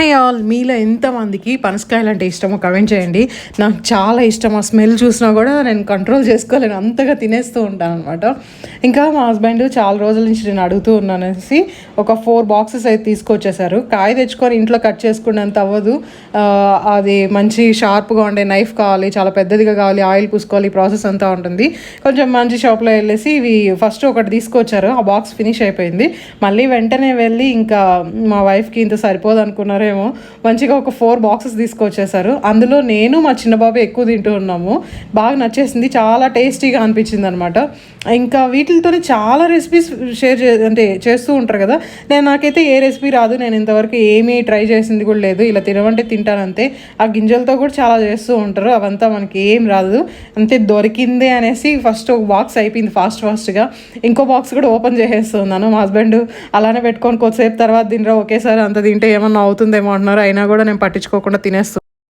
High all, మీలో ఎంతమందికి పనసకాయలు అంటే ఇష్టమో కమెంట్ చేయండి. నాకు చాలా ఇష్టం. ఆ స్మెల్ చూసినా కూడా నేను కంట్రోల్ చేసుకోలేను, అంతగా తినేస్తూ ఉంటాను అనమాట. ఇంకా మా హస్బెండ్ చాలా రోజుల నుంచి నేను అడుగుతూ ఉన్నానేసి ఒక 4 బాక్సెస్ అయితే తీసుకొచ్చేసారు. కాయ తెచ్చుకొని ఇంట్లో కట్ చేసుకునేంత అవ్వదు. అది మంచి షార్ప్గా ఉండే నైఫ్ కావాలి, చాలా పెద్దదిగా కావాలి, ఆయిల్ పూసుకోవాలి, ఈ ప్రాసెస్ అంతా ఉంటుంది. కొంచెం మంచి షాప్లో వెళ్ళేసి ఇవి ఫస్ట్ ఒకటి తీసుకొచ్చారు. ఆ బాక్స్ ఫినిష్ అయిపోయింది. మళ్ళీ వెంటనే వెళ్ళి ఇంకా మా వైఫ్కి ఇంత సరిపోదు అనుకున్నారేమో, మంచిగా ఒక 4 బాక్సెస్ తీసుకొచ్చేసారు. అందులో నేను మా చిన్న బాబు ఎక్కువ తింటూ ఉన్నాము. బాగా నచ్చేసింది, చాలా టేస్టీగా అనిపించింది అనమాట. ఇంకా వీటితోనే చాలా రెసిపీస్ అంటే చేస్తూ ఉంటారు కదా. నాకైతే ఏ రెసిపీ రాదు, నేను ఇంతవరకు ఏమీ ట్రై చేసింది కూడా లేదు. ఇలా తినమంటే తింటానంతే. ఆ గింజలతో కూడా చాలా చేస్తూ ఉంటారు, అవంతా మనకి ఏం రాదు. అంతే దొరికిందే అనేసి ఫస్ట్ ఒక బాక్స్ అయిపోయింది ఫాస్ట్గా. ఇంకో బాక్స్ కూడా ఓపెన్ చేసేస్తున్నాను. మా హస్బెండ్ అలానే పెట్టుకొని కొద్దిసేపు తర్వాత తినరా, ఒకేసారి అంత తింటే ఏమన్నా అవుతుందేమో అంటున్నారు. అయినా కూడా నేను పట్టించుకోకుండా తినేస్తున్నాను.